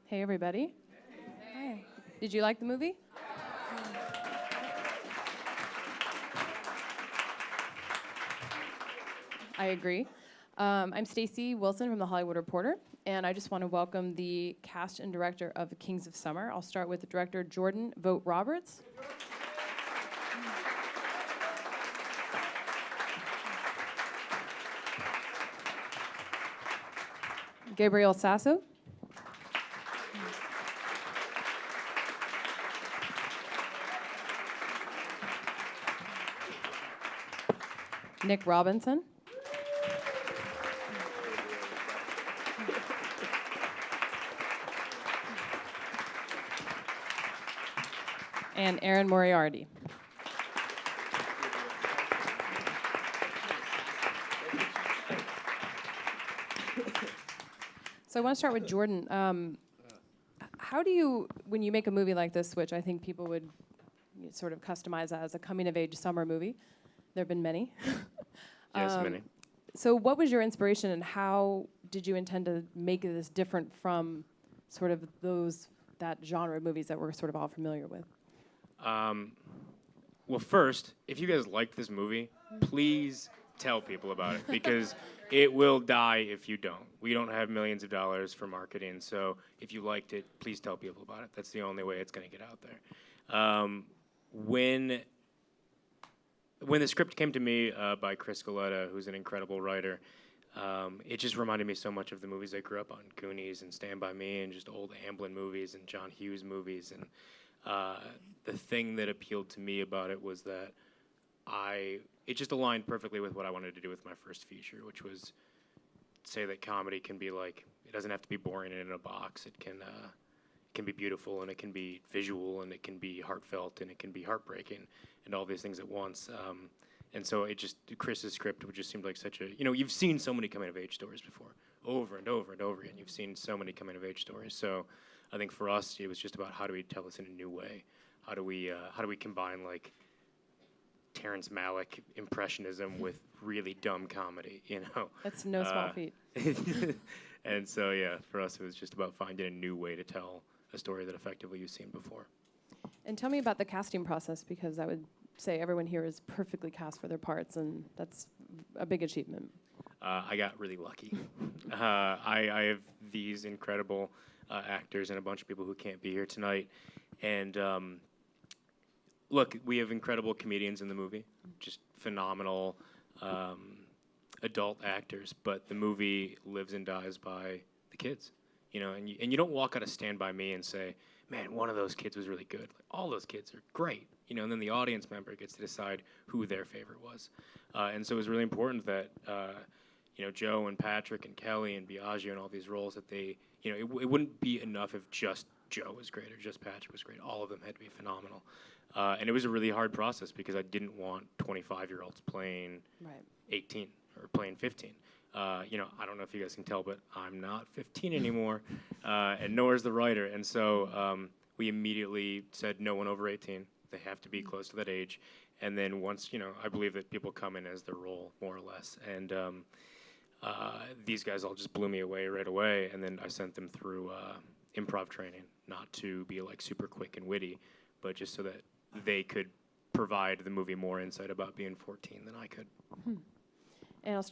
Hey, everybody. Hi. Did you like the movie? I agree. I'm Stacey Wilson from The Hollywood Reporter, and I just want to welcome the cast and director of Kings of Summer. I'll start with director Jordan Vogt-Roberts. Gabriel Basso. Nick Robinson. And Erin Moriarty. So I want to start with Jordan. How do you, when you make a movie like this, which I think people would sort of customize as a coming-of-age summer movie, there have been many. Yes, many. So what was your inspiration, and how did you intend to make this different from sort of that genre of movies that we're sort of all familiar with? Well, first, if you guys liked this movie, please tell people about it, because it will die if you don't. We don't have millions of dollars for marketing, so if you liked it, please tell people about it. That's the only way it's going to get out there. When the script came to me by Chris Galetta, who's an incredible writer, it just reminded me so much of the movies I grew up on, Goonies and Stand By Me and just old Amblin movies and John Hughes movies. And the thing that appealed to me about it was that it just aligned perfectly with what I wanted to do with my first feature, which was say that comedy can be like, it doesn't have to be boring and in a box. It can be beautiful, and it can be visual, and it can be heartfelt, and it can be heartbreaking, and all these things at once. And so Chris's script just seemed like such a, you've seen so many coming-of-age stories before, over and over and over again. You've seen so many coming-of-age stories. So I think for us, it was just about how do we tell this in a new way? How do we combine, like, Terrence Malick impressionism with really dumb comedy, That's no small feat. And so, yeah, for us, it was just about finding a new way to tell a story that effectively you've seen before. And tell me about the casting process, because I would say everyone here is perfectly cast for their parts, and that's a big achievement. I got really lucky. I have these incredible actors and a bunch of people who can't be here tonight. And look, we have incredible comedians in the movie, just phenomenal adult actors, but the movie lives and dies by the kids. And you don't walk out of Stand By Me and say, man, one of those kids was really good. Like, all those kids are great. And then the audience member gets to decide who their favorite was. And so it was really important that, Joe and Patrick and Kelly and Biaggio and all these roles that they, it wouldn't be enough if just Joe was great or just Patrick was great. All of them had to be phenomenal. And it was a really hard process because I didn't want 25-year-olds playing 18 or playing 15. I don't know if you guys can tell, but I'm not 15 anymore, and nor is the writer. And so we immediately said no one over 18. They have to be close to that age. And then once, I believe that people come in as their role, more or less. And these guys all just blew me away right away. And then I sent them through improv training, not to be like super quick and witty, but just so that they could provide the movie more insight about being 14 than I could.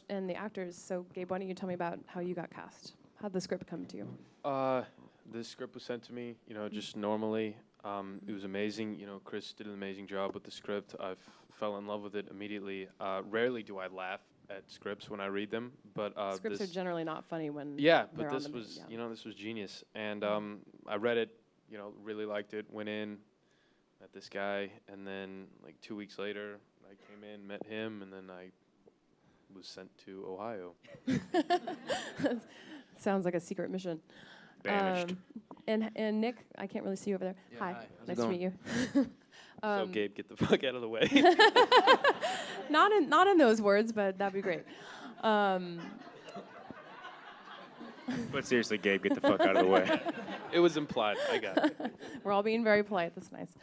And the actors, so Gabe, why don't you tell me about how you got cast? How'd the script come to you? The script was sent to me, just normally. It was amazing. Chris did an amazing job with the script. I fell in love with it immediately. Rarely do I laugh at scripts when I read them, but scripts are generally not funny when but this was, this was genius. And I read it, really liked it, went in, met this guy, and then like 2 weeks later, I came in, met him, and then I was sent to Ohio. Sounds like a secret mission. Banished. And Nick, I can't really see you over there. Yeah, hi. hi. Nice to meet you. So Gabe, get the fuck out of the way. Not in those words, but that'd be great. But seriously, Gabe, get the fuck out of the way. It was implied. I got it. We're all being very polite. That's nice.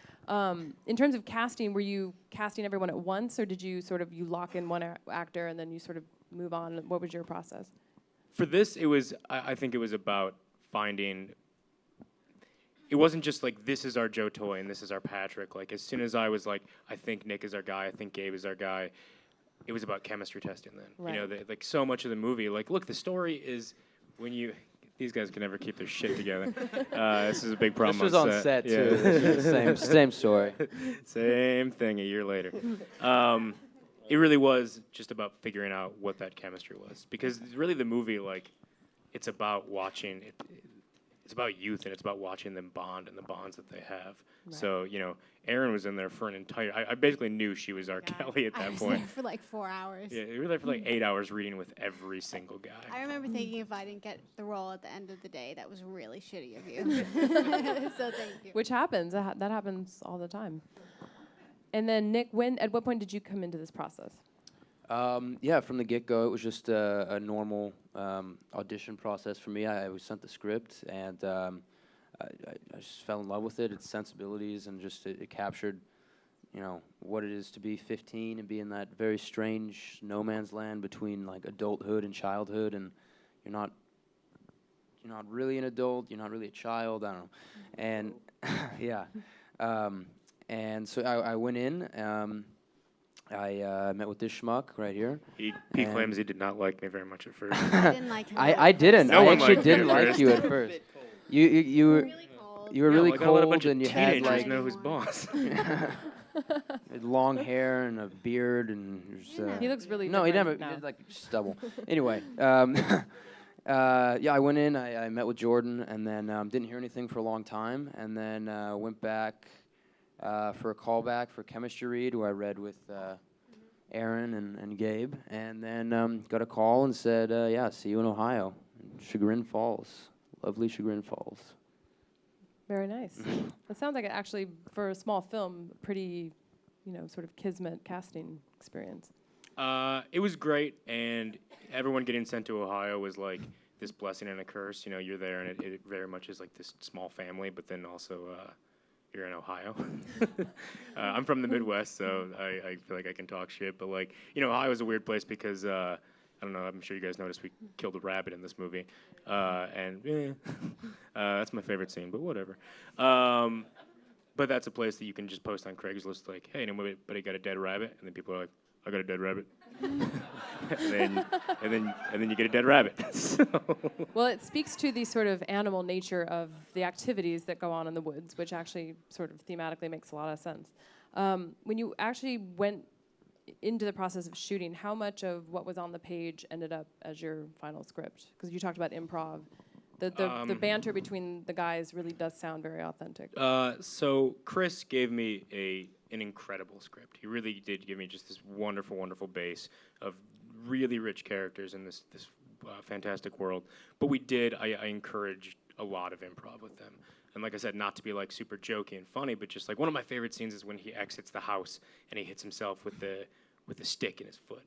In terms of casting, were you casting everyone at once, or did you you lock in one actor and then you sort of move on? What was your process? For this, it was, I think it was about finding it wasn't just like, this is our Joe Toy and this is our Patrick. Like, as soon as I was like, I think Nick is our guy, I think Gabe is our guy, it was about chemistry testing then. Right. You know, like so much of the movie, like, look, the story is when you, these guys can never keep their shit together. This is a big problem. This was on set, too. This is the same story. Same thing a year later. It really was just about figuring out what that chemistry was. Because really the movie, like, it's about watching, it's about youth and it's about watching them bond and the bonds that they have. Right. So, you know, Erin was in there for an entire, I basically knew she was our Kelly at that I was point. there for like 4 hours. Yeah, we were there for like 8 hours reading with every single guy. I remember thinking if I didn't get the role at the end of the day, that was really shitty of you. So thank you. Which happens. That happens all the time. And then Nick, at what point did you come into this process? Yeah, from the get-go, it was just a normal audition process for me. I was sent the script, and I just fell in love with it, its sensibilities, and just it captured, you know, what it is to be 15 and be in that very strange no man's land between like adulthood and childhood, and you're not really an adult, you're not really a child, I don't know, and yeah, and so I went in. I met with this schmuck right here. He claims he did not like me very much at first. I didn't like him. I didn't. No I one actually liked me didn't at like first. you at first. You were Really cold. you were really like, I let a cold, bunch of and you had teenagers like know who's boss. long hair and a beard, and He looks really no, he never different he now. did like stubble. Anyway, yeah, I went in. I met with Jordan, and then didn't hear anything for a long time, and then went back for a callback for chemistry read, where I read with Erin and Gabe, and then got a call and said, yeah, see you in Ohio, Chagrin Falls, lovely Chagrin Falls. Very nice. That sounds like actually, for a small film, pretty, you know, sort of kismet casting experience. It was great, and everyone getting sent to Ohio was like this blessing and a curse. You know, you're there, and it very much is like this small family, but then also you're in Ohio. I'm from the Midwest, so I feel like I can talk shit, but like, you know, Ohio's a weird place because I don't know, I'm sure you guys noticed we killed a rabbit in this movie, and that's my favorite scene, but whatever. But that's a place that you can just post on Craigslist, like, hey, anybody got a dead rabbit? And then people are like, I got a dead rabbit. and then you get a dead rabbit. So. Well, it speaks to the sort of animal nature of the activities that go on in the woods, which actually sort of thematically makes a lot of sense. When you actually went into the process of shooting, how much of what was on the page ended up as your final script? Because you talked about improv. The banter between the guys really does sound very authentic. So Chris gave me an incredible script. He really did give me just this wonderful, wonderful base of really rich characters in this fantastic world. But I encouraged a lot of improv with them. And like I said, not to be like super jokey and funny, but just like one of my favorite scenes is when he exits the house and he hits himself with the stick in his foot.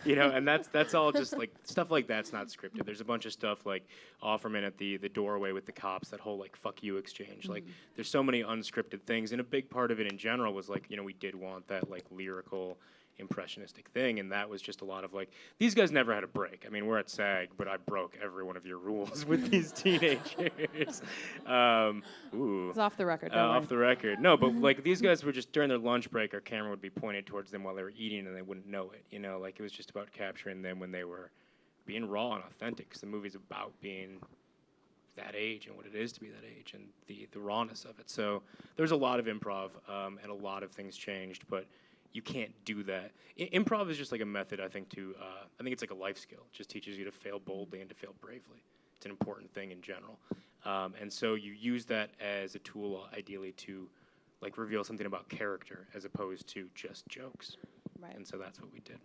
You know, and that's all just like stuff like that's not scripted. There's a bunch of stuff like Offerman at the doorway with the cops, that whole like fuck you exchange. Like there's so many unscripted things, and a big part of it in general was like, you know, we did want that like lyrical impressionistic thing, and that was just a lot of like, these guys never had a break. I mean, we're at SAG, but I broke every one of your rules with these teenagers. It's off the record. Don't Off worry. the record. No, but like these guys were just, during their lunch break, our camera would be pointed towards them while they were eating, and they wouldn't know it. You know, like it was just about capturing them when they were being raw and authentic, because the movie's about being that age and what it is to be that age and the rawness of it. So there's a lot of improv, and a lot of things changed, but you can't do that. Improv is just like a method, I think, I think it's like a life skill. It just teaches you to fail boldly and to fail bravely. It's an important thing in general. And so you use that as a tool, ideally, to like reveal something about character as opposed to just jokes. Right. And so that's what we did.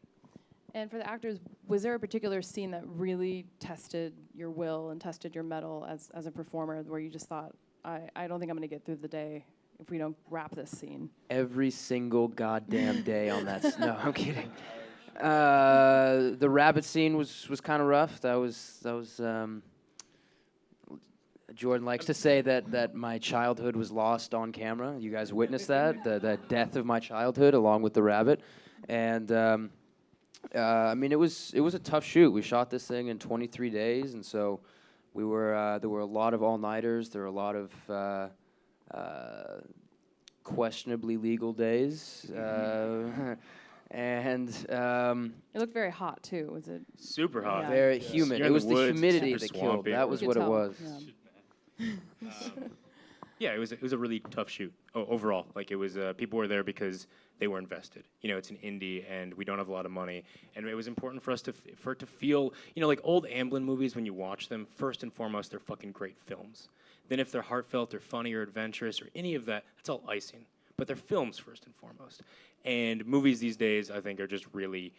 And for the actors, was there a particular scene that really tested your will and tested your mettle as a performer, where you just thought, I don't think I'm going to get through the day if we don't wrap this scene? Every single goddamn day on that. No, I'm kidding. The rabbit scene was kind of rough. That was. Jordan likes to say that my childhood was lost on camera. You guys witnessed that, the death of my childhood, along with the rabbit, and I mean it was a tough shoot. We shot this thing in 23 days, and so there were a lot of all-nighters. There were a lot of questionably legal days, and It looked very hot too. Was it? Super hot. Yeah. very humid. You're It in was the the woods, humidity super that killed. swampy. That was You what could it tell. was. Yeah. Yeah, it was a really tough shoot overall. Like it was, people were there because they were invested. You know, it's an indie, and we don't have a lot of money, and it was important for us for it to feel, you know, like old Amblin movies. When you watch them, first and foremost, they're fucking great films. Then if they're heartfelt or funny or adventurous or any of that, that's all icing. But they're films first and foremost. And movies these days, I think, are just really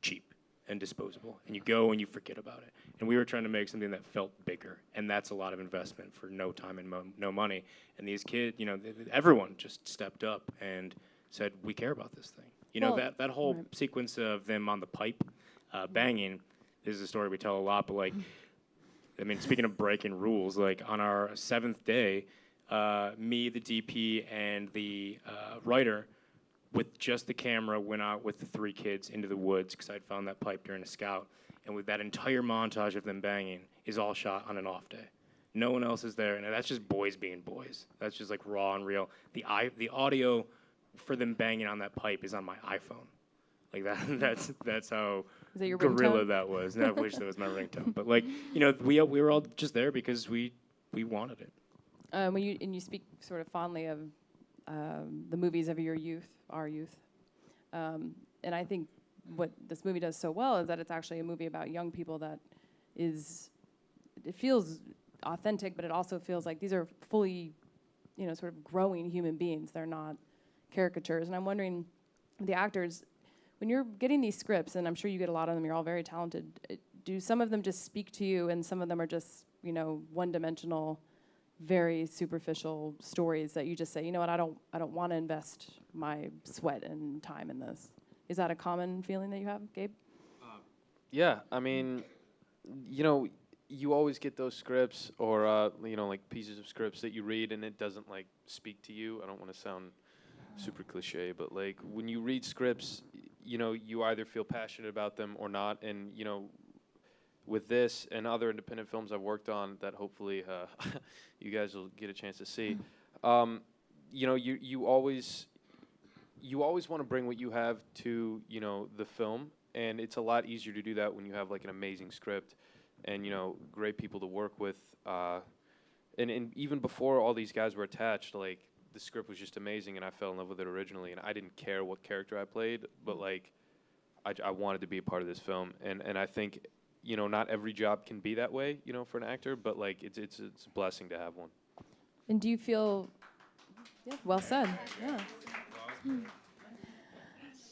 cheap and disposable. And you go and you forget about it. And we were trying to make something that felt bigger. And that's a lot of investment for no time and no money. And these kids, you know, everyone just stepped up and said, we care about this thing. You know, Well, that whole right. sequence of them on the pipe banging is a story we tell a lot. But, like, I mean, speaking of breaking rules, like on our 7th day, me, the DP, and the writer, with just the camera, went out with the 3 kids into the woods because I'd found that pipe during a scout. And with that entire montage of them banging is all shot on an off day. No one else is there, and that's just boys being boys. That's just like raw and real. The audio for them banging on that pipe is on my iPhone. Like that. That's how Is that your gorilla ringtone? that was. No, I wish that was my ringtone. But like, you know, we were all just there because we wanted it. When you speak sort of fondly of the movies of your youth, our youth, and I think what this movie does so well is that it's actually a movie about young people that is, it feels authentic, but it also feels like these are fully, you know, sort of growing human beings. They're not caricatures. And I'm wondering, the actors, when you're getting these scripts, and I'm sure you get a lot of them, you're all very talented, do some of them just speak to you and some of them are just, you know, one-dimensional, very superficial stories that you just say, you know what, I don't want to invest my sweat and time in this? Is that a common feeling that you have, Gabe? Yeah, I mean, you know, you always get those scripts or, you know, like pieces of scripts that you read and it doesn't, like, speak to you. I don't want to sound super cliche, but, like, when you read scripts, you know, you either feel passionate about them or not. And, you know, with this and other independent films I've worked on that hopefully you guys will get a chance to see, you know, you always want to bring what you have to, you know, the film, and it's a lot easier to do that when you have like an amazing script and, you know, great people to work with. And even before all these guys were attached, like the script was just amazing, and I fell in love with it originally, and I didn't care what character I played, but like I wanted to be a part of this film, and I think, you know, not every job can be that way, you know, for an actor, but like it's a blessing to have one. And do you feel, yeah, well said, yeah.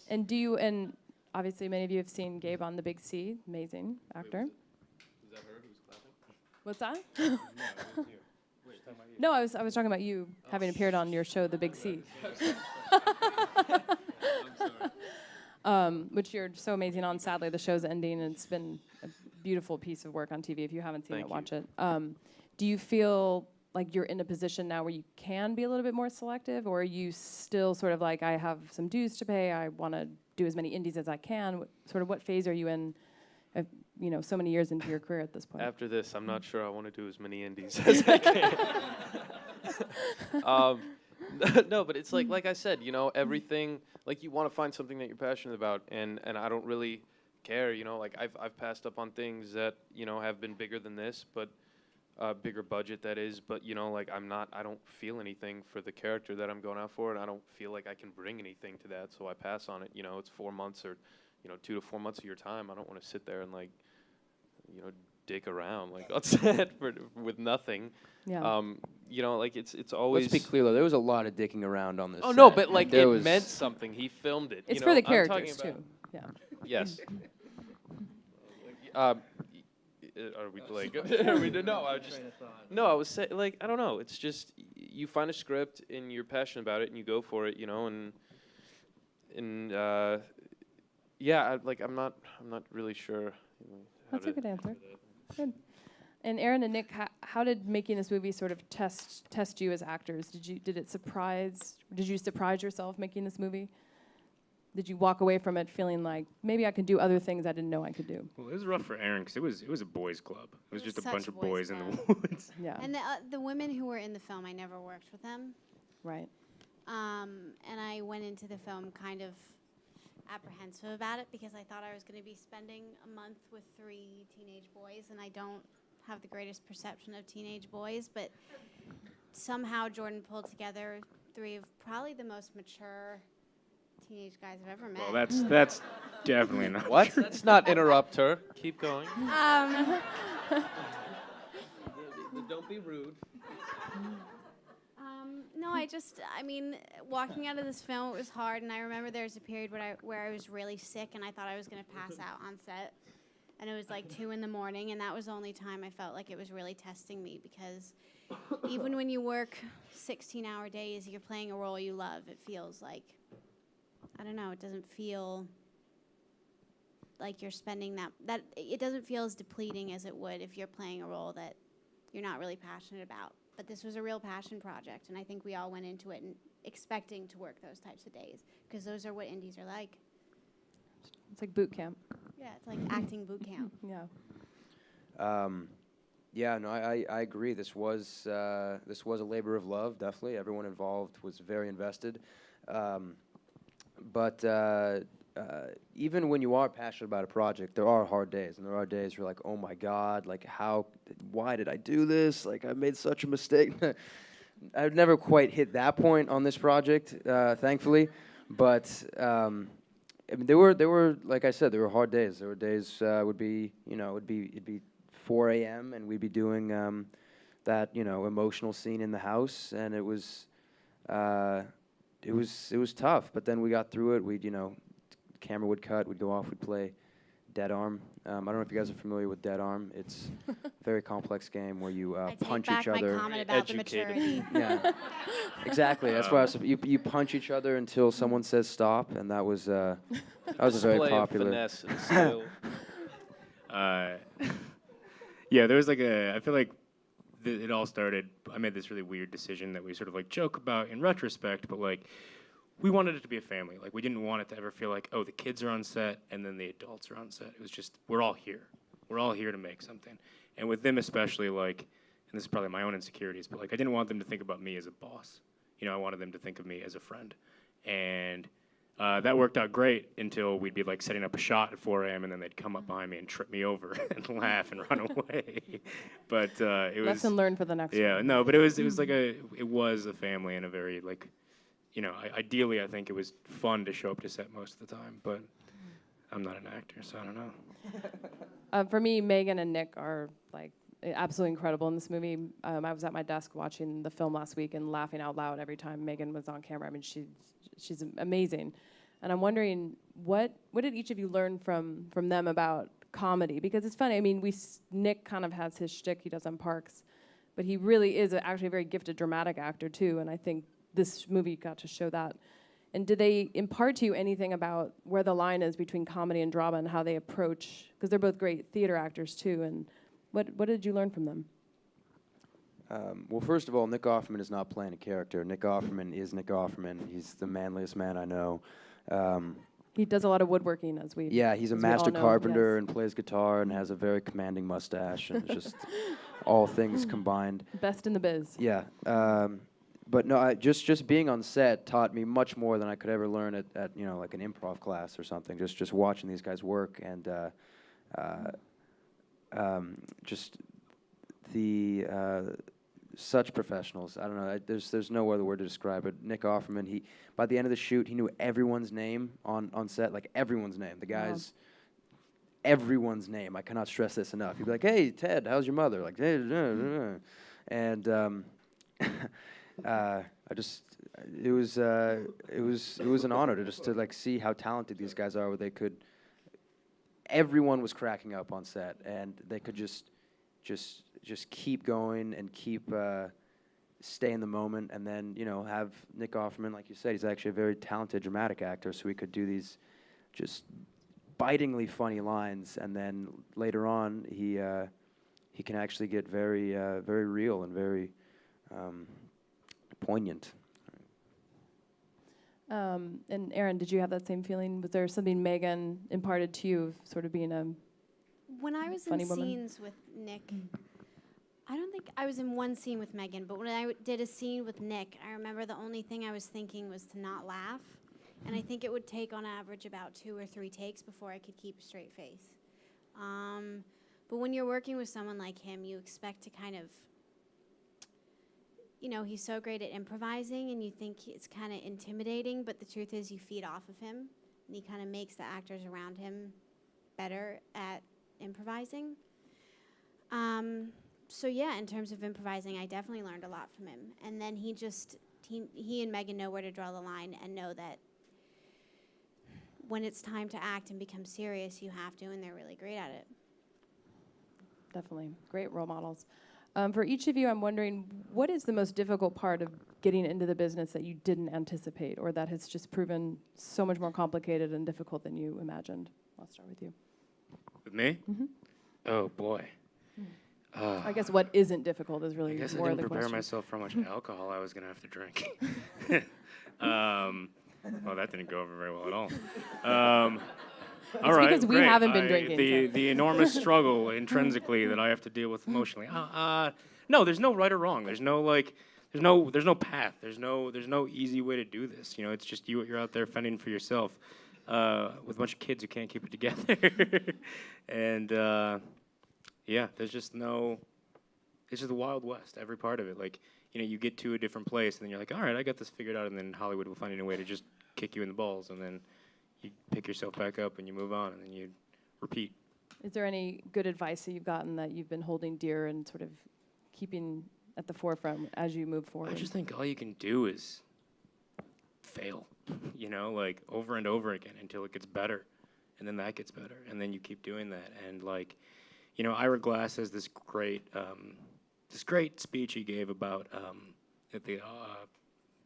And do you, and obviously many of you have seen Gabe on The Big C, amazing actor. Is that her who's clapping? What's that? No, it was you. Wait. No, I was talking about you having appeared on your show, The Big C. Which you're so amazing on. Sadly, the show's ending, and it's been a beautiful piece of work on TV. If you haven't seen Thank it, watch it. Do you feel like you're in a position now where you can be a little bit more selective, or are you still sort of like, I have some dues to pay, I want to do as many indies as I can? Sort of what phase are you in, you know, so many years into your career at this point? After this, I'm not sure I want to do as many indies as I can. No, but it's like I said, you know, everything, like you want to find something that you're passionate about, and I don't really care, you know, like I've passed up on things that, you know, have been bigger than this, but bigger budget that is, but you know, like I don't feel anything for the character that I'm going out for, and I don't feel like I can bring anything to that, so I pass on it. You know, it's 4 months or, you know, 2 to 4 months of your time. I don't want to sit there and like, you know, dick around like on set with nothing. Yeah. You know, like it's always. Let's be clear though, there was a lot of dicking around on this. Oh set. no, but like there it was meant something. He filmed it. It's you for know? the I'm talking characters about- too. Yeah. Yes. Are we like? Are we, no, I just. No, I was saying, like, I don't know. It's just you find a script and you're passionate about it and you go for it, you know, and yeah, I'm not really sure. You know, That's a good answer. Good. And Erin and Nick, how did making this movie sort of test you as actors? Did you surprise yourself making this movie? did you walk away from it feeling like maybe I could do other things I didn't know I could do? Well, it was rough for Erin because it was a boys' club. It was just a such bunch a of boys' boys in club. the woods. Yeah. And the women who were in the film, I never worked with them. Right. And I went into the film kind of apprehensive about it because I thought I was going to be spending a month with 3 teenage boys, and I don't have the greatest perception of teenage boys, but somehow Jordan pulled together 3 of probably the most mature teenage guys I've ever met. Well, that's definitely not What? true. Let's not interrupt her. Keep going. Don't be rude. No, I mean, walking out of this film, it was hard, and I remember there was a period where I was really sick, and I thought I was going to pass out on set, and it was like 2 in the morning, and that was the only time I felt like it was really testing me, because even when you work 16-hour days, you're playing a role you love, it feels like, I don't know, it doesn't feel like you're spending that it doesn't feel as depleting as it would if you're playing a role that you're not really passionate about. But this was a real passion project, and I think we all went into it expecting to work those types of days, because those are what indies are like. It's like boot camp. Yeah, it's like acting boot camp. Yeah. Yeah, no, I agree. This was a labor of love, definitely. Everyone involved was very invested. But even when you are passionate about a project, there are hard days, and there are days you're like, oh my God, like why did I do this? Like I made such a mistake. I've never quite hit that point on this project, thankfully. But I mean, there were, like I said, there were hard days. There were days it'd be 4 a.m. and we'd be doing that emotional scene in the house, and it was tough. But then we got through it. We'd camera would cut, we'd go off, we'd play Dead Arm. I don't know if you guys are familiar with Dead Arm. It's a very complex game where you punch each other. I take back my comment about the maturity. Yeah, exactly. That's why you punch each other until someone says stop, and that was a very popular. Finesse and skill. Yeah, there was I feel like it all started, I made this really weird decision that we sort of like joke about in retrospect, but like, we wanted it to be a family. Like, we didn't want it to ever feel like, oh, the kids are on set and then the adults are on set. It was just, we're all here. We're all here to make something. And with them especially, like, and this is probably my own insecurities, but like, I didn't want them to think about me as a boss. I wanted them to think of me as a friend. And that worked out great until we'd be like setting up a shot at 4 a.m. and then they'd come up behind me and trip me over and laugh and run away. But it was... Lesson learned for the next one. Yeah, no, but it was like it was a family and a very like, ideally, I think it was fun to show up to set most of the time, but I'm not an actor, so I don't know. For me, Megan and Nick are like absolutely incredible in this movie. I was at my desk watching the film last week and laughing out loud every time Megan was on camera. I mean, she's amazing, and I'm wondering what did each of you learn from them about comedy? Because it's funny. I mean, Nick kind of has his shtick he does on Parks, but he really is actually a very gifted dramatic actor too, and I think this movie got to show that. And did they impart to you anything about where the line is between comedy and drama and how they approach, because they're both great theater actors too, and what did you learn from them? Well, first of all, Nick Offerman is not playing a character. Nick Offerman is Nick Offerman. He's the manliest man I know. He does a lot of woodworking, as we Yeah, he's a as we all master know, carpenter yes. and plays guitar and has a very commanding mustache and just all things combined. Best in the biz. Yeah. But no, just being on set taught me much more than I could ever learn at like an improv class or something. Just watching these guys work and just the such professionals. I don't know. There's no other word to describe it. Nick Offerman. By the end of the shoot, he knew everyone's name on set, like everyone's name. The guys. Everyone's name. I cannot stress this enough. He'd be like, "Hey, Ted, how's your mother?" Like, hey, and it was an honor to like see how talented these guys are. Where they could, everyone was cracking up on set, and they could just keep going and keep stay in the moment, and then have Nick Offerman, like you said, he's actually a very talented dramatic actor, so he could do these just bitingly funny lines, and then later on he can actually get very very real and very poignant. And Erin, did you have that same feeling? Was there something Megan imparted to you of sort of being a When I was funny in woman? scenes with Nick, I don't think I was in one scene with Megan, but when I did a scene with Nick, I remember the only thing I was thinking was to not laugh. And I think it would take on average about 2 or 3 takes before I could keep a straight face. But when you're working with someone like him, you expect to kind of, you know, he's so great at improvising and you think it's kind of intimidating, but the truth is you feed off of him and he kind of makes the actors around him better at improvising. So yeah, in terms of improvising, I definitely learned a lot from him. And then he and Megan know where to draw the line and know that when it's time to act and become serious, you have to, and they're really great at it. Definitely. Great role models. For each of you, I'm wondering, what is the most difficult part of getting into the business that you didn't anticipate or that has just proven so much more complicated and difficult than you imagined? I'll start with you. With me? Mm-hmm. Oh, boy. I guess what isn't difficult is really I guess more I of the didn't prepare question. myself for how much alcohol I was going to have to drink. Well, that didn't go over very well at all. All right, because we great. haven't been drinking, The enormous struggle intrinsically that I have to deal with emotionally. No, there's no right or wrong. There's no there's no path. There's no easy way to do this. You know, it's just you're out there fending for yourself with a bunch of kids who can't keep it together. And yeah, there's just no. It's just the Wild West. Every part of it, like, you know, you get to a different place and then you're like, all right, I got this figured out, and then Hollywood will find a way to just kick you in the balls, and then you pick yourself back up and you move on, and then you repeat. Is there any good advice that you've gotten that you've been holding dear and sort of keeping at the forefront as you move forward? I just think all you can do is fail, you know, like over and over again until it gets better, and then that gets better, and then you keep doing that. And like, you know, Ira Glass has this great speech he gave about at the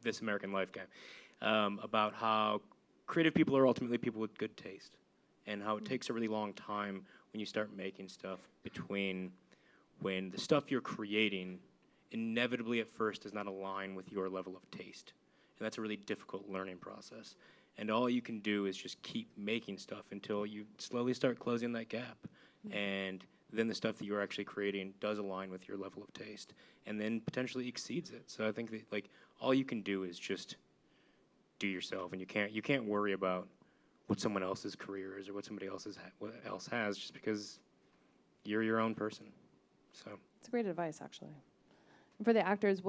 This American Life game about how creative people are ultimately people with good taste, and how it takes a really long time when you start making stuff between when the stuff you're creating inevitably at first does not align with your level of taste. And that's a really difficult learning process. And all you can do is just keep making stuff until you slowly start closing that gap. And then the stuff that you're actually creating does align with your level of taste, and then potentially exceeds it. So I think that, like, all you can do is just do yourself, and you can't worry about what someone else's career is or what somebody else has, just because you're your own person. So it's great advice, actually. And for the actors,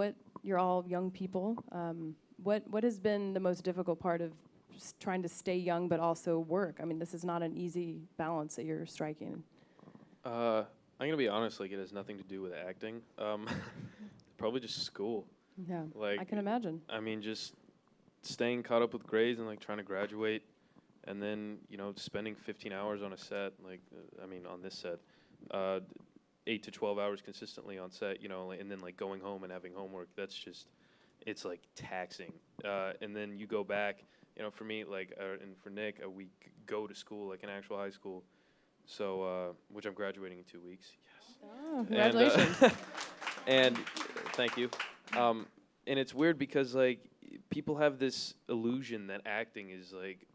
you're all young people. What has been the most difficult part of just trying to stay young but also work? I mean, this is not an easy balance that you're striking. I'm gonna be honest, like, it has nothing to do with acting. Probably just school. Yeah, Like, I can imagine. I mean, just staying caught up with grades and like trying to graduate, and then, you know, spending 15 hours on a set, like, on this set, 8 to 12 hours consistently on set, you know, and then like going home and having homework. That's just, it's like taxing. And then you go back, you know, for me, like, and for Nick, we go to school, like an actual high school. So, which I'm graduating in 2 weeks. Yes. Oh, congratulations. And thank you. And it's weird because, like, people have this illusion that acting is like,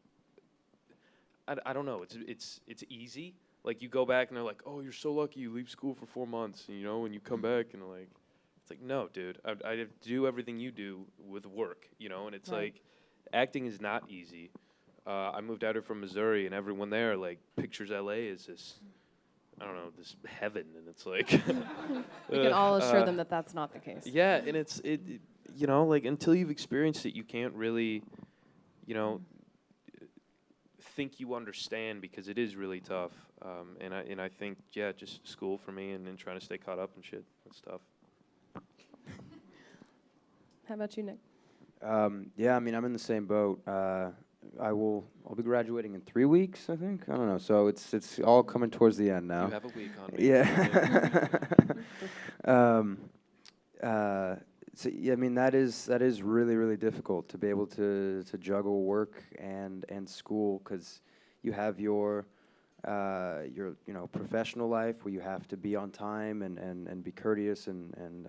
I don't know. It's easy. Like, you go back and they're like, oh, you're so lucky you leave school for 4 months, you know, and you come back and like, it's like, no, dude, I have to do everything you do with work, you know, and it's Right. like, acting is not easy. I moved out here from Missouri, and everyone there, like, pictures LA as this, I don't know, this heaven, and it's like... We can all assure them that that's not the case. Yeah, and it, you know, like, until you've experienced it, you can't really, you know, think you understand, because it is really tough. And I think, yeah, just school for me, and then trying to stay caught up and shit, that's tough. How about you, Nick? Yeah, I mean, I'm in the same boat. I'll be graduating in 3 weeks, I think. I don't know. So it's all coming towards the end now. You have a week on me. Yeah. So yeah, I mean, that is really, really difficult to be able to juggle work and school, because you have your professional life where you have to be on time and be courteous and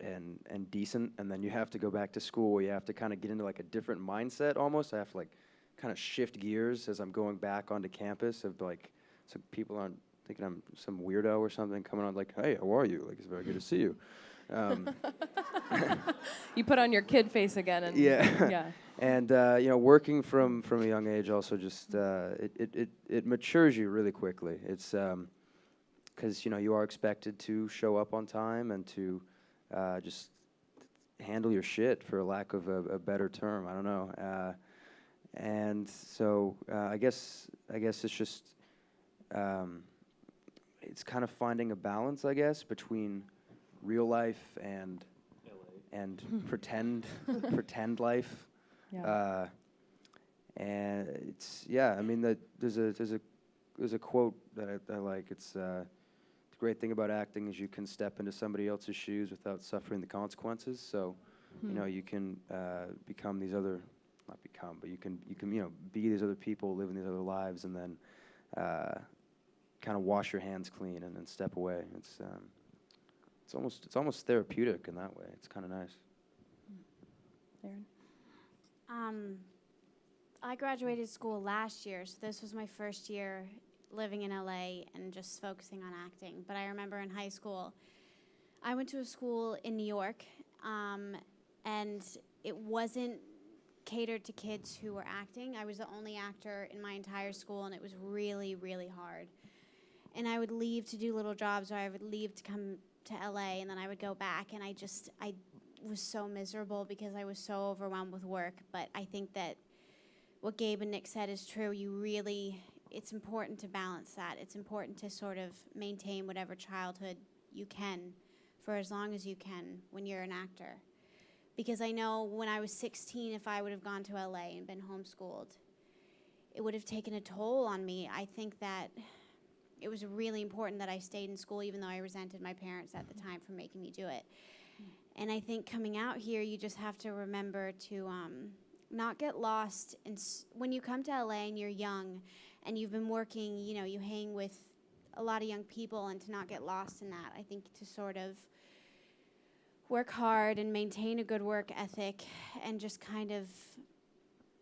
and decent, and then you have to go back to school where you have to kind of get into like a different mindset almost. I have to like kind of shift gears as I'm going back onto campus of like, so people aren't thinking I'm some weirdo or something coming on like, hey, how are you? Like, it's very good to see you. You put on your kid face again, and yeah. And you know, working from a young age also just it matures you really quickly. It's because you know you are expected to show up on time and to just handle your shit, for lack of a better term. I don't know. And so I guess it's just it's kind of finding a balance, I guess, between real life and pretend life. Yeah. And it's I mean there's a quote that I like. It's the great thing about acting is you can step into somebody else's shoes without suffering the consequences. So you know you can become these other, not become, but you can you know be these other people, live in these other lives, and then kind of wash your hands clean and then step away. It's almost therapeutic in that way. It's kind of nice. Erin? I graduated school last year, so this was my first year living in LA and just focusing on acting. But I remember in high school, I went to a school in New York, and it wasn't catered to kids who were acting. I was the only actor in my entire school, and it was really, really hard. And I would leave to do little jobs, or I would leave to come to LA, and then I would go back, and I was so miserable because I was so overwhelmed with work. But I think that what Gabe and Nick said is true. It's important to balance that. It's important to sort of maintain whatever childhood you can for as long as you can when you're an actor. Because I know when I was 16, if I would have gone to LA and been homeschooled, it would have taken a toll on me. I think that it was really important that I stayed in school, even though I resented my parents at the time for making me do it. And I think coming out here, you just have to remember to not get lost. When you come to LA and you're young and you've been working, you know, you hang with a lot of young people, and to not get lost in that. I think to sort of work hard and maintain a good work ethic and just kind of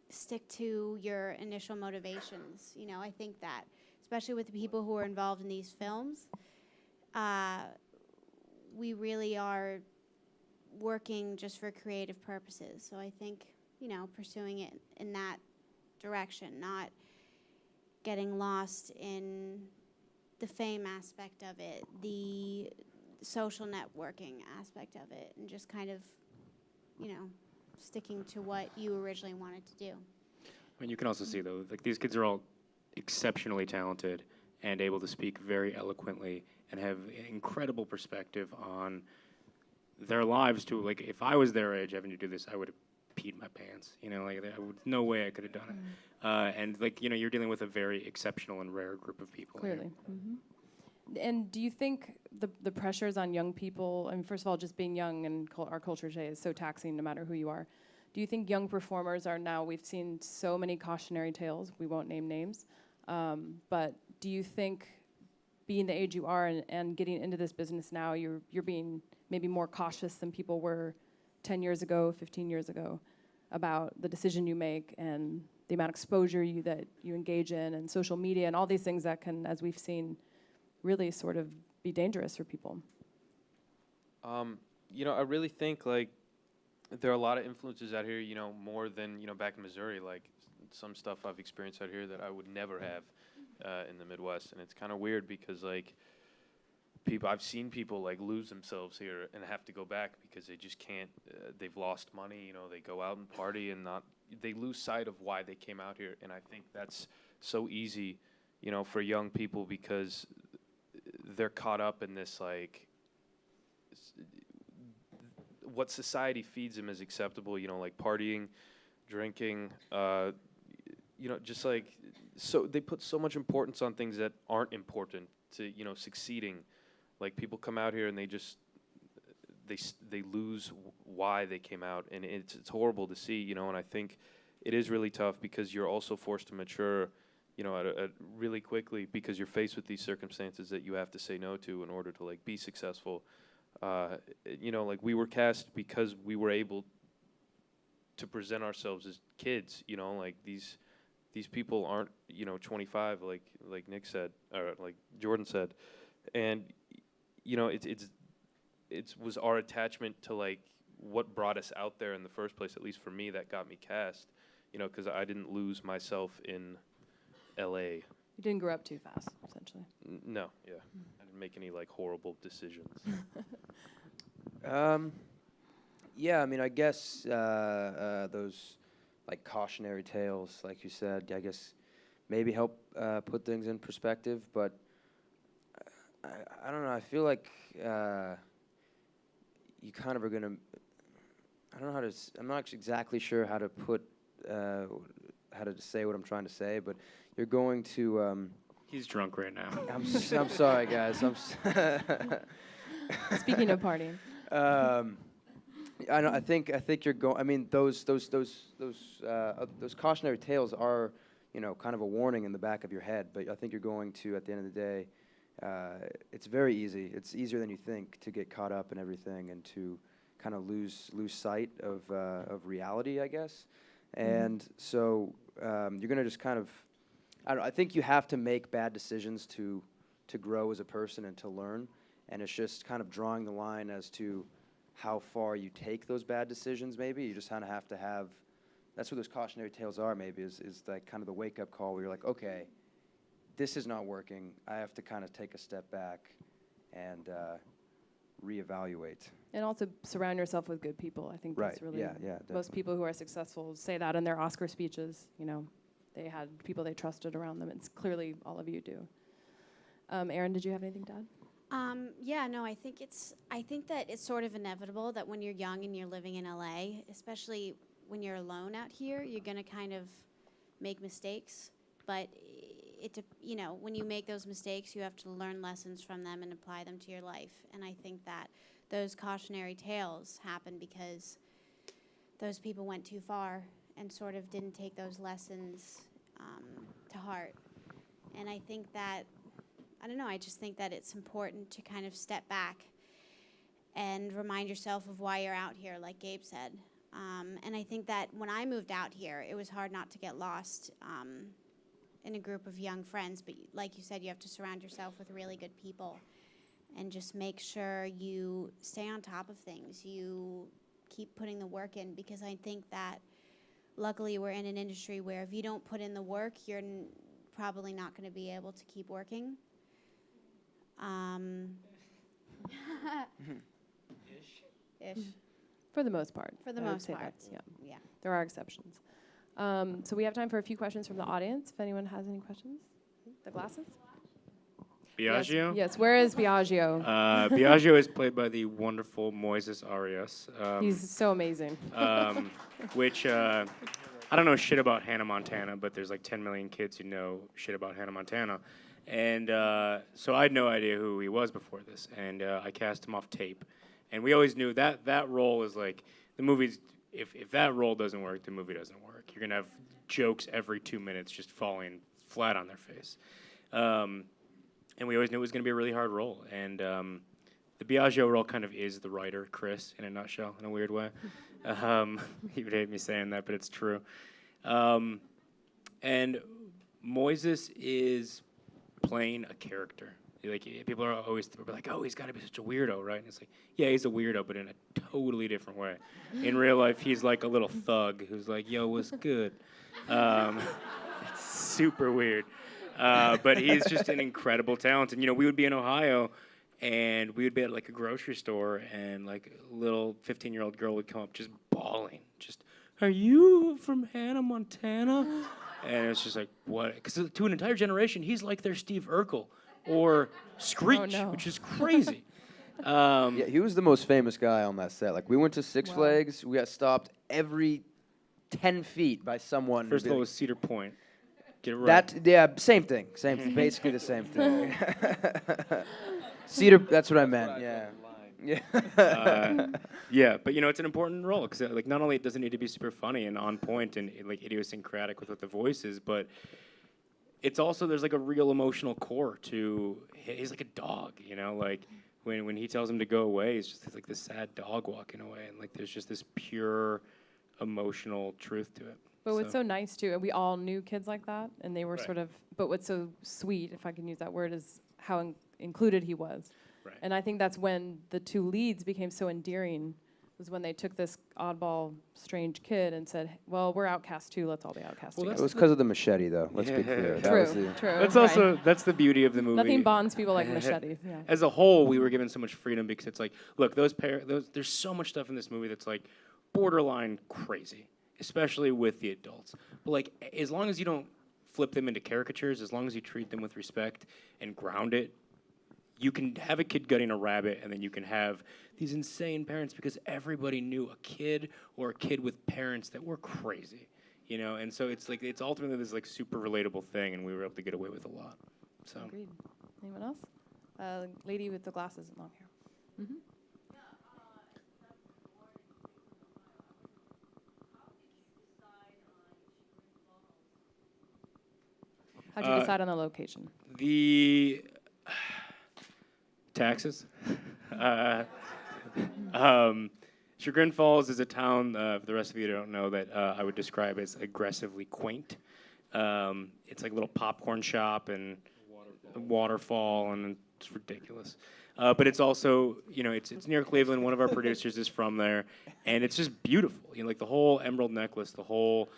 stick to your initial motivations. You know, I think that, especially with the people who are involved in these films, we really are working just for creative purposes. So I think, you know, pursuing it in that direction, not getting lost in the fame aspect of it, the social networking aspect of it, and just kind of, you know, sticking to what you originally wanted to do. I mean, you can also see, though, like these kids are all exceptionally talented and able to speak very eloquently and have incredible perspective on their lives too. Like, if I was their age having to do this, I would have peed my pants. You know, like no way I could have done it. And like, you know, you're dealing with a very exceptional and rare group of people. Clearly. And do you think the pressures on young people, I mean, first of all, just being young and our culture today is so taxing no matter who you are. Do you think young performers are now, we've seen so many cautionary tales, we won't name names, but do you think being the age you are and getting into this business now, you're being maybe more cautious than people were 10 years ago, 15 years ago, about the decision you make and the amount of exposure that you engage in, and social media and all these things that can, as we've seen, really sort of be dangerous for people? You know, I really think, like, there are a lot of influences out here, you know, more than, you know, back in Missouri. Like, some stuff I've experienced out here that I would never have in the Midwest. And it's kind of weird because, like, I've seen people, like, lose themselves here and have to go back because they just can't, they've lost money, you know, they go out and party and they lose sight of why they came out here. And I think that's so easy, you know, for young people because they're caught up in this, like, what society feeds them is acceptable, you know, like partying, drinking, you know, just like, so they put so much importance on things that aren't important to, you know, succeeding. Like, people come out here and they just, they lose why they came out, and it's horrible to see, you know, and I think it is really tough because you're also forced to mature, you know, at really quickly because you're faced with these circumstances that you have to say no to in order to, like, be successful. You know, like we were cast because we were able to present ourselves as kids. You know, like these people aren't, you know, 25 like Nick said, or like Jordan said, and you know, it was our attachment to like what brought us out there in the first place. At least for me, that got me cast. You know, because I didn't lose myself in L.A. You didn't grow up too fast, essentially. No, yeah. I didn't make any like horrible decisions. Yeah, I mean, I guess those like cautionary tales, like you said, I guess maybe help put things in perspective. But I don't know. I feel like you kind of are gonna. I don't know how to. I'm not exactly sure how to put how to say what I'm trying to say, but you're going to. He's drunk right now. I'm sorry, guys. Speaking of partying. I think you're going. I mean, those cautionary tales are, you know, kind of a warning in the back of your head. But I think you're going to, at the end of the day, it's very easy. It's easier than you think to get caught up in everything and to kind of lose sight of reality, I guess. And so you're gonna just kind of. I think you have to make bad decisions to grow as a person and to learn. And it's just kind of drawing the line as to how far you take those bad decisions, maybe. You just kind of have to have, that's what those cautionary tales are, maybe, is like kind of the wake-up call where you're like, okay, this is not working. I have to kind of take a step back and reevaluate. And also surround yourself with good people. I think that's really, most people who are successful say that in their Oscar speeches. You know, they had people they trusted around them. It's clearly all of you do. Erin, did you have anything to add? Yeah, no, I think that it's sort of inevitable that when you're young and you're living in LA, especially when you're alone out here, you're going to kind of make mistakes. But you know, when you make those mistakes, you have to learn lessons from them and apply them to your life. And I think that those cautionary tales happen because those people went too far and sort of didn't take those lessons to heart. And I think that I don't know, I just think that it's important to kind of step back and remind yourself of why you're out here, like Gabe said. And I think that when I moved out here, it was hard not to get lost in a group of young friends. But like you said, you have to surround yourself with really good people and just make sure you stay on top of things. You keep putting the work in, because I think that luckily we're in an industry where if you don't put in the work, you're probably not going to be able to keep working. Ish. For the most part. For the I would most say part. that's- yeah. Yeah. There are exceptions. So we have time for a few questions from the audience. If anyone has any questions. The glasses? Biaggio? Yes. Where is Biaggio? Biaggio is played by the wonderful Moises Arias. He's so amazing. Which, I don't know shit about Hannah Montana, but there's like 10 million kids who know shit about Hannah Montana. And so I had no idea who he was before this, and I cast him off tape. And we always knew that role is like, the movie's, if that role doesn't work, the movie doesn't work. You're going to have jokes every 2 minutes just falling flat on their face. And we always knew it was going to be a really hard role. And the Biaggio role kind of is the writer, Chris, in a nutshell, in a weird way. He would hate me saying that, but it's true. And Moises is playing a character. Like, people are always like, oh, he's got to be such a weirdo, right? And it's like, yeah, he's a weirdo, but in a totally different way. In real life, he's like a little thug who's like, yo, what's good? It's super weird. But he's just an incredible talent. And, you know, we would be in Ohio, and we would be at, like, a grocery store, and, like, a little 15-year-old girl would come up just bawling. Just, are you from Hannah Montana? And it's just like, what? Because to an entire generation, he's like their Steve Urkel or Screech, which is crazy. Yeah, he was the most famous guy on that set. Like, we went to Six Flags. We got stopped every 10 feet by someone. First of all, it was Cedar Point. Get it right. Same thing. Basically the same thing. Cedar, that's what I meant. Yeah. Yeah. Yeah, but you know, it's an important role because like not only does it need to be super funny and on point and like idiosyncratic with what the voice is, but it's also there's like a real emotional core to. He's like a dog, you know, like when he tells him to go away, it's just like this sad dog walking away, and like there's just this pure emotional truth to it. But what's so nice too, and we all knew kids like that, and they were Right. sort of. But what's so sweet, if I can use that word, is how included he was. Right. And I think that's when the two leads became so endearing. Was when they took this oddball, strange kid and said, "Well, we're outcast too. Let's all be outcast Well, It together." was because of the machete, though. Let's be Yeah. clear. That True, was the, true. That's right. also that's the beauty of the movie. Nothing bonds people like machetes. Yeah. As a whole, we were given so much freedom because it's like, look, those there's so much stuff in this movie that's like borderline crazy, especially with the adults. But like, as long as you don't flip them into caricatures, as long as you treat them with respect and ground it, you can have a kid gutting a rabbit, and then you can have these insane parents because everybody knew a kid or a kid with parents that were crazy, you know. And so it's like it's ultimately this like super relatable thing, and we were able to get away with a lot. So. Agreed. Anyone else? Lady with the glasses and long hair. Mm-hmm. How'd you decide on the location? The taxes. Chagrin Falls is a town, for the rest of you who don't know, that I would describe as aggressively quaint. It's like a little popcorn shop and a waterfall, and it's ridiculous. But it's also, you know, it's near Cleveland. One of our producers is from there, and it's just beautiful. You know, like the whole Emerald Necklace, the whole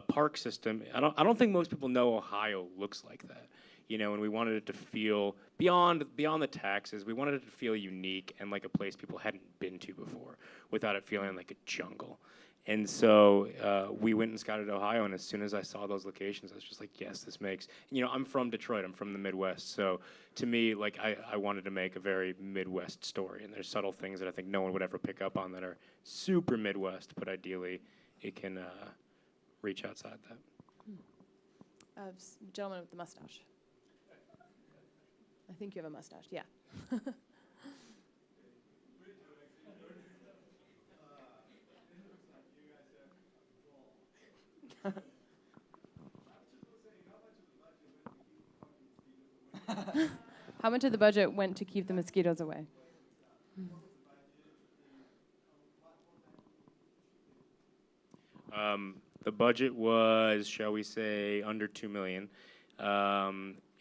park system. I don't think most people know Ohio looks like that. You know, and we wanted it to feel beyond the taxes. We wanted it to feel unique and like a place people hadn't been to before, without it feeling like a jungle. And so we went and scouted Ohio, and as soon as I saw those locations, I was just like, yes, this makes. You know, I'm from Detroit. I'm from the Midwest. So to me, like I wanted to make a very Midwest story, and there's subtle things that I think no one would ever pick up on that are super Midwest, but ideally it can reach outside that. Gentleman with the mustache. I think you have a mustache. Yeah. How much of the budget went to keep the mosquitoes away? The budget was, shall we say, under $2 million.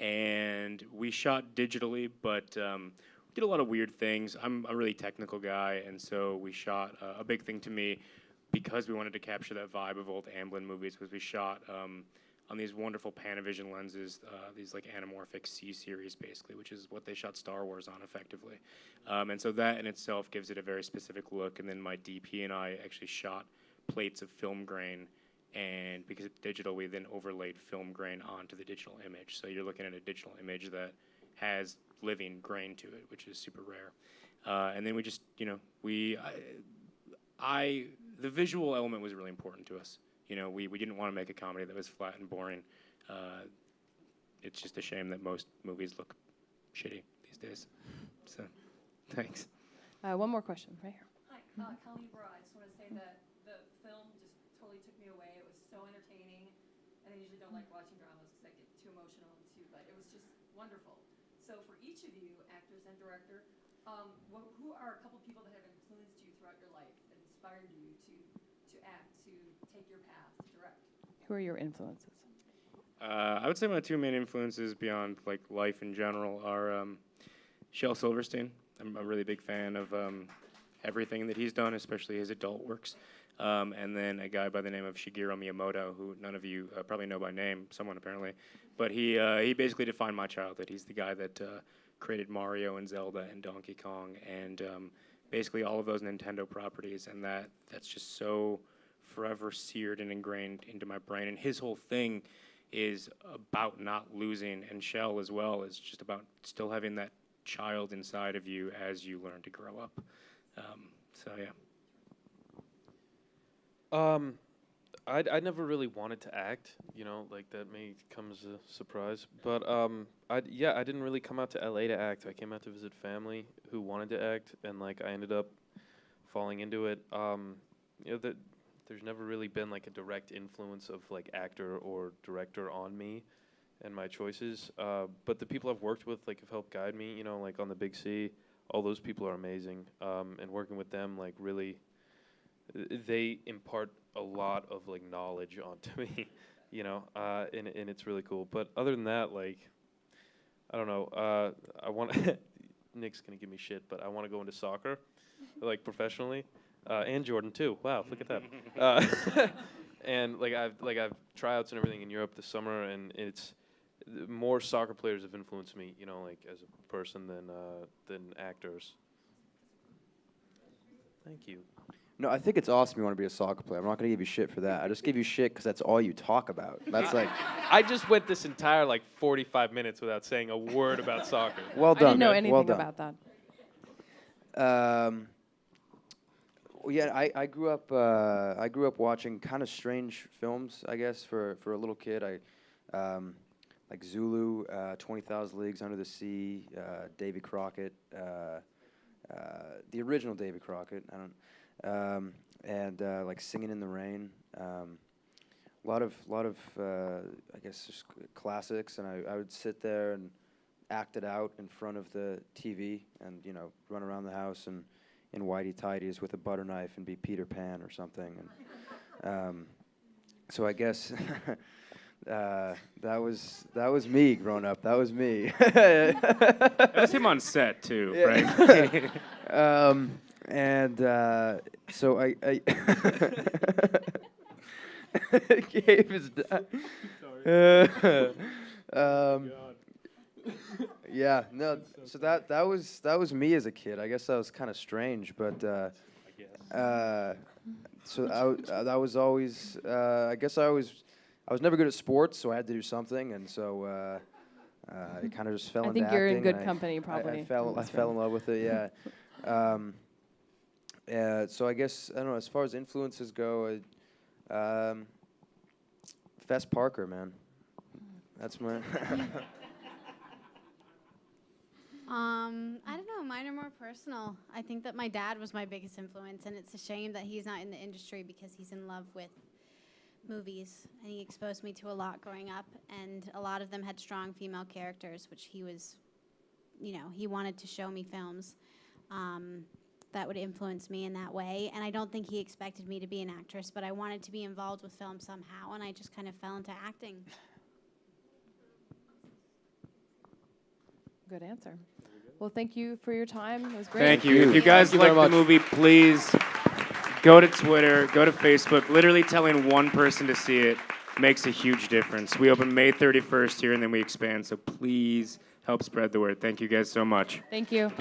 And we shot digitally, but we did a lot of weird things. I'm a really technical guy, and so we shot a big thing to me, because we wanted to capture that vibe of old Amblin movies, was we shot on these wonderful Panavision lenses, these like anamorphic C-series basically, which is what they shot Star Wars on effectively. And so that in itself gives it a very specific look. And then my DP and I actually shot plates of film grain, and because it's digital, we then overlaid film grain onto the digital image. So you're looking at a digital image that has living grain to it, which is super rare. And then we just, you know, the visual element was really important to us. You know, we didn't want to make a comedy that was flat and boring. It's just a shame that most movies look shitty these days. So, thanks. One more question, right here. Hi, Colleen Burrow. I just want to say that the film just totally took me away. It was so entertaining, and I usually don't like watching dramas because I get too emotional and too, but it was just wonderful. So for each of you, actors and director, who are a couple people that have influenced you throughout your life, that inspired you to act, to take your path, to direct? Who are your influences? I would say my two main influences beyond like life in general are Shel Silverstein. I'm a really big fan of everything that he's done, especially his adult works. And then a guy by the name of Shigeru Miyamoto, who none of you probably know by name, someone apparently. But he basically defined my childhood. He's the guy that created Mario and Zelda and Donkey Kong and basically all of those Nintendo properties. And that's just so forever seared and ingrained into my brain. And his whole thing is about not losing, and Shel as well is just about still having that child inside of you as you learn to grow up. So yeah. I never really wanted to act, you know, like that may come as a surprise. But I didn't really come out to LA to act. I came out to visit family who wanted to act, and like I ended up falling into it. You know, there's never really been like a direct influence of like actor or director on me and my choices. But the people I've worked with like have helped guide me, you know, like on the Big C, all those people are amazing. And working with them, like, really, they impart a lot of, like, knowledge onto me, you know, and it's really cool. But other than that, like, I don't know, I want Nick's gonna give me shit, but I want to go into soccer, like, professionally, and Jordan too. Wow, look at that. And like I've tryouts and everything in Europe this summer, and it's more soccer players have influenced me, you know, like as a person than actors. Thank you. No, I think it's awesome you want to be a soccer player. I'm not going to give you shit for that. I just give you shit because that's all you talk about. That's like... I just went this entire, like, 45 minutes without saying a word about soccer. Well done. I didn't know anything well done. about that. Well, yeah, I grew up watching kind of strange films, I guess, for a little kid. Like Zulu, 20,000 Leagues Under the Sea, Davy Crockett, the original Davy Crockett. And like Singing in the Rain. A lot of I guess just classics, and I would sit there and act it out in front of the TV, and you know, run around the house and in whitey tighties with a butter knife and be Peter Pan or something. And so I guess that was me growing up. That was me. That was him on set too, yeah. right? And so I gave his yeah, no. So that was me as a kid. I guess that was kind of strange, but so that was always. I guess I was never good at sports, so I had to do something, and so I kind of just fell into acting. I think you're in good company, probably. I fell in love with it. Yeah. So I guess I don't know. As far as influences go, Fess Parker, man. That's my. I don't know. Mine are more personal. I think that my dad was my biggest influence, and it's a shame that he's not in the industry because he's in love with movies, and he exposed me to a lot growing up, and a lot of them had strong female characters, which he was, you know, he wanted to show me films that would influence me in that way, and I don't think he expected me to be an actress, but I wanted to be involved with film somehow, and I just kind of fell into acting. Good answer. Well, thank you for your time. It was great. Thank you. If you guys like the movie, please go to Twitter, go to Facebook. Literally telling one person to see it makes a huge difference. We open May 31st here, and then we expand, so please help spread the word. Thank you guys so much. Thank you.